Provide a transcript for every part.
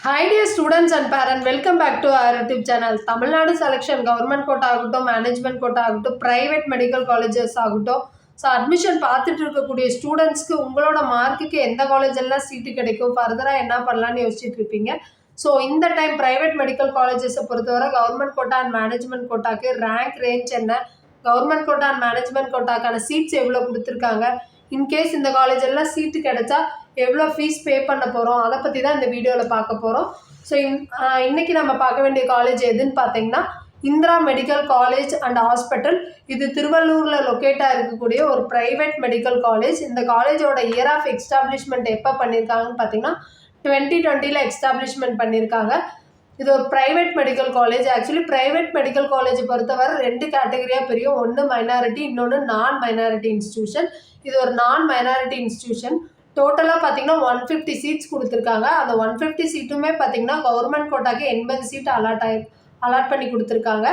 Hi dear students and parents, welcome back to our YouTube channel. Tamil Nadu selection government quota ஆகட்டும் management quota ஆகட்டும் private medical colleges ஆகட்டும் so admission பார்த்துட்டு இருக்கக்கூடிய ஸ்டூடெண்ட்ஸ்க்கு உங்களோட மார்க்குக்கு எந்த காலேஜ் எல்லாம் சீட்டு கிடைக்கும் ஃபர்தராக என்ன பண்ணலான்னு யோசிச்சுட்டு இருப்பீங்க. ஸோ இந்த டைம் ப்ரைவேட் மெடிக்கல் காலேஜஸை பொறுத்தவரை கவர்மெண்ட் கோட்டா அண்ட் மேனேஜ்மெண்ட் கோட்டாக்கு ரேங்க் ரேஞ்ச் என்ன, கவர்மெண்ட் கோட்டா அண்ட் மேனேஜ்மெண்ட் கோட்டாக்கான சீட்ஸ் எவ்வளோ கொடுத்துருக்காங்க, இன்கேஸ் இந்த காலேஜ் எல்லாம் சீட்டு கிடைச்சா எவ்வளோ ஃபீஸ் பே பண்ண போகிறோம், அதை பற்றி தான் இந்த வீடியோவில் பார்க்க போகிறோம். ஸோ இன்றைக்கி நம்ம பார்க்க வேண்டிய காலேஜ் எதுன்னு பார்த்தீங்கன்னா Indira medical college and hospital. இது திருவள்ளூரில் லொக்கேட்டாக இருக்கக்கூடிய ஒரு ப்ரைவேட் மெடிக்கல் காலேஜ். இந்த காலேஜோட இயர் ஆஃப் எக்ஸ்டாப்ளிஷ்மெண்ட் எப்போ பண்ணியிருக்காங்கன்னு பார்த்தீங்கன்னா 2020 எக்ஸ்டாப்ளிஷ்மெண்ட் பண்ணியிருக்காங்க. இது ஒரு private medical college. Actually private medical காலேஜை பொறுத்தவரை 2 கேட்டகரியாக பிரியும். ஒன்று மைனாரிட்டி, இன்னொன்று நான் மைனாரிட்டி இன்ஸ்டியூஷன். இது ஒரு நான் மைனாரிட்டி இன்ஸ்டியூஷன். டோட்டலாக பார்த்தீங்கன்னா 150 சீட்ஸ் கொடுத்துருக்காங்க. அந்த 150 சீட்டுமே பார்த்தீங்கன்னா கவர்மெண்ட் கோட்டாக்கு 80 சீட் அலாட் பண்ணி கொடுத்துருக்காங்க.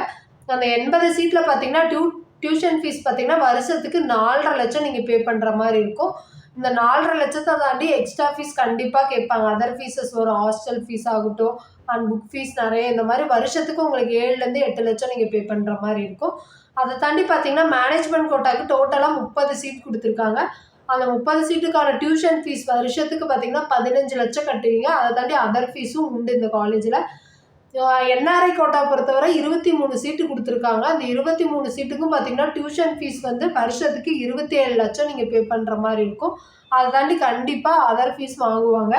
அந்த 80 சீட்டில் பார்த்தீங்கன்னா டியூஷன் ஃபீஸ் பார்த்தீங்கன்னா வருஷத்துக்கு 4.5 லட்சம் நீங்கள் பே பண்ணுற மாதிரி இருக்கும். இந்த 4.5 லட்சத்தை தாண்டி எக்ஸ்ட்ரா ஃபீஸ் கண்டிப்பாக கேட்பாங்க. அதர் ஃபீஸஸ் வரும், ஹாஸ்டல் ஃபீஸ் ஆகட்டும் அண்ட் புக் ஃபீஸ் நிறைய. இந்த மாதிரி வருஷத்துக்கு உங்களுக்கு 7லேருந்து 8 லட்சம் நீங்கள் பே பண்ணுற மாதிரி இருக்கும். அதை தாண்டி பார்த்தீங்கன்னா மேனேஜ்மெண்ட் கோட்டாக்கு டோட்டலாக 30 சீட் கொடுத்துருக்காங்க. அந்த 30 சீட்டுக்கான டியூஷன் ஃபீஸ் வருஷத்துக்கு பார்த்தீங்கன்னா 15 லட்சம் கட்டுவீங்க. அதை தாண்டி அதர் ஃபீஸும் உண்டு இந்த காலேஜில். என்ஆர்ஐ கோட்டா பொறுத்தவரை 23 சீட்டு கொடுத்துருக்காங்க. அந்த 23 சீட்டுக்கும் பார்த்தீங்கன்னா டியூஷன் ஃபீஸ் வந்து வருஷத்துக்கு 27 லட்சம் நீங்கள் பே பண்ணுற மாதிரி இருக்கும். அதை தாண்டி கண்டிப்பாக அதர் ஃபீஸ் வாங்குவாங்க.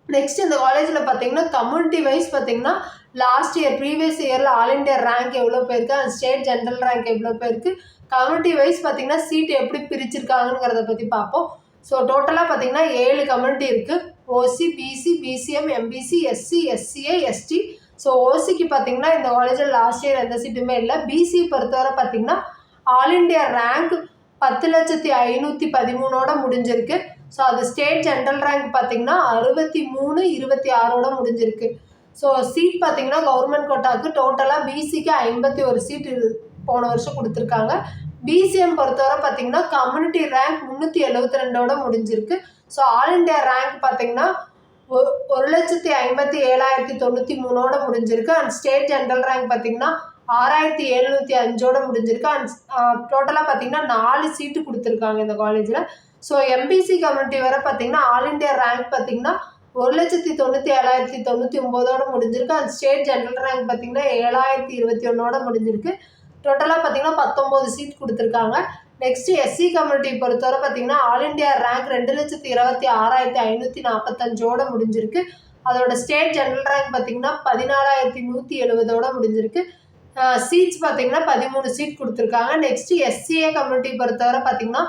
நெக்ஸ்ட் இந்த காலேஜில் பார்த்தீங்கன்னா கம்யூனிட்டி வைஸ் பார்த்தீங்கன்னா லாஸ்ட் இயர் ப்ரீவியஸ் இயரில் ஆல் இண்டியா ரேங்க் எவ்வளோ பேருக்கு, அண்ட் ஸ்டேட் ஜென்ரல் ரேங்க் எவ்வளோ பேருக்கு, கம்யூனிட்டி வைஸ் பார்த்தீங்கன்னா சீட் எப்படி பிரிச்சிருக்காங்கிறத பற்றி பார்ப்போம். ஸோ டோட்டலாக பார்த்தீங்கன்னா 7 கம்யூனிட்டி இருக்குது. OC, BC, BCM, MBC, SC, SCA, ST. So ஓசிக்கு பார்த்தீங்கன்னா இந்த காலேஜில் லாஸ்ட் இயர் எந்த சீட்டுமே இல்லை. பிசி பொறுத்தவரை பார்த்தீங்கன்னா ஆல் இண்டியா ரேங்க் 10,513 முடிஞ்சிருக்கு. ஸோ அது ஸ்டேட் ஜென்ரல் ரேங்க் பார்த்தீங்கன்னா 63,26 முடிஞ்சிருக்கு. ஸோ சீட் பார்த்தீங்கன்னா கவர்மெண்ட் கோட்டாவுக்கு டோட்டலாக பிசிக்கு 51 சீட் போன வருஷம் கொடுத்துருக்காங்க. பிசிஎம் பொறுத்தவரை பார்த்தீங்கன்னா கம்யூனிட்டி ரேங்க் 372 முடிஞ்சிருக்கு. ஸோ ஆல் இண்டியா ரேங்க் பார்த்தீங்கன்னா 1,57,093 முடிஞ்சிருக்கு. அண்ட் ஸ்டேட் ஜென்ரல் ரேங்க் பார்த்தீங்கன்னா 6,705 முடிஞ்சிருக்கு. அண்ட் டோட்டலாக பார்த்தீங்கன்னா 4 சீட்டு கொடுத்துருக்காங்க இந்த காலேஜில். ஸோ எம்பிசி கம்யூனிட்டி வர பார்த்தீங்கன்னா ஆல் இண்டியா ரேங்க் பார்த்தீங்கன்னா 1,97,099 முடிஞ்சிருக்கு. அண்ட் ஸ்டேட் ஜென்ரல் ரேங்க் பார்த்தீங்கன்னா 7,021 முடிஞ்சிருக்கு. டோட்டலாக பார்த்தீங்கன்னா 19 சீட் கொடுத்துருக்காங்க. நெக்ஸ்ட்டு எஸ்சி கம்யூனிட்டி பொறுத்தவரை பார்த்தீங்கன்னா ஆல் இண்டியா ரேங்க் 2,26,545 முடிஞ்சிருக்கு. அதோட ஸ்டேட் ஜென்ரல் ரேங்க் பார்த்தீங்கன்னா 14,170 முடிஞ்சிருக்கு. சீட்ஸ் பார்த்தீங்கன்னா 13 சீட் கொடுத்துருக்காங்க. நெக்ஸ்ட்டு எஸ்சிஏ கம்யூனிட்டி பொறுத்தவரை பார்த்தீங்கன்னா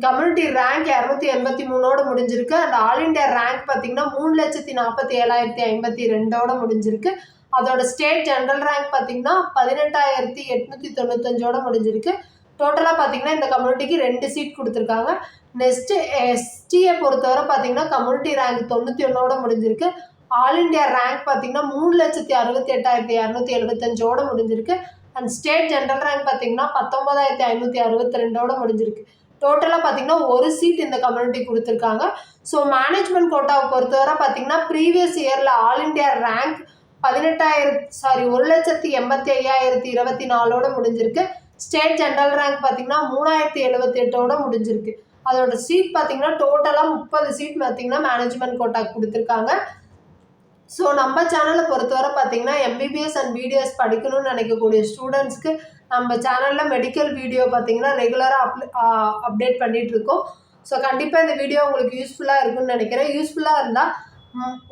கம்யூனிட்டி ரேங்க் 283 முடிஞ்சிருக்கு. அந்த ஆல் இண்டியா ரேங்க் பார்த்தீங்கன்னா 3,47,052 முடிஞ்சிருக்கு. அதோட ஸ்டேட் ஜென்ரல் ரேங்க் பார்த்தீங்கன்னா 18,895 முடிஞ்சிருக்கு. டோட்டலாக பார்த்தீங்கன்னா இந்த கம்யூனிட்டிக்கு 2 சீட் கொடுத்துருக்காங்க. நெக்ஸ்ட்டு எஸ்டியை பொறுத்தவரை பார்த்தீங்கன்னா கம்யூனிட்டி ரேங்க் 91 முடிஞ்சிருக்கு. ஆல் இண்டியா ரேங்க் பார்த்தீங்கன்னா 3,68,275 முடிஞ்சிருக்கு. அண்ட் ஸ்டேட் ஜென்ரல் ரேங்க் பார்த்தீங்கன்னா 19,562 முடிஞ்சிருக்கு. டோட்டலாக பார்த்தீங்கன்னா 1 சீட் இந்த கம்யூனிட்டி கொடுத்துருக்காங்க. ஸோ மேனேஜ்மெண்ட் கோட்டாவை பொறுத்தவரை பார்த்தீங்கன்னா ப்ரீவியஸ் இயரில் ஆல் இண்டியா ரேங்க் 1,85,024 முடிஞ்சிருக்கு. ஸ்டேட் ஜென்ரல் ரேங்க் பார்த்தீங்கன்னா 3,078 முடிஞ்சிருக்கு. அதோட சீட் பார்த்தீங்கன்னா டோட்டலாக 30 சீட் பார்த்தீங்கன்னா மேனேஜ்மெண்ட் கோட்டாக்கு கொடுத்துருக்காங்க. ஸோ நம்ம சேனலை பொறுத்தவரை பார்த்தீங்கன்னா எம்பிபிஎஸ் அண்ட் பிடிஎஸ் படிக்கணும்னு நினைக்கக்கூடிய ஸ்டூடெண்ட்ஸ்க்கு நம்ம சேனலில் மெடிக்கல் வீடியோ பார்த்தீங்கன்னா ரெகுலராக அப்டேட் பண்ணிகிட்ருக்கோம். ஸோ கண்டிப்பாக இந்த வீடியோ உங்களுக்கு யூஸ்ஃபுல்லாக இருக்குன்னு நினைக்கிறேன். யூஸ்ஃபுல்லாக இருந்தால்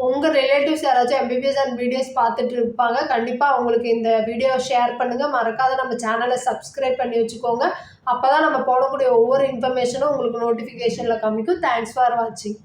உங்கள் ரிலேட்டிவ்ஸ் யாராச்சும் எம்பிபிஎஸ் அண்ட் பிடிஎஸ் பார்த்துட்டு இருப்பாங்க. கண்டிப்பாக அவங்களுக்கு இந்த வீடியோ ஷேர் பண்ணுங்கள். மறக்காத நம்ம சேனலை சப்ஸ்கிரைப் பண்ணி வச்சுக்கோங்க. அப்போ தான் நம்ம போடக்கூடிய ஒவ்வொரு இன்ஃபர்மேஷனும் உங்களுக்கு நோட்டிஃபிகேஷனில் காமிக்கும். தேங்க்ஸ் ஃபார் வாட்சிங்.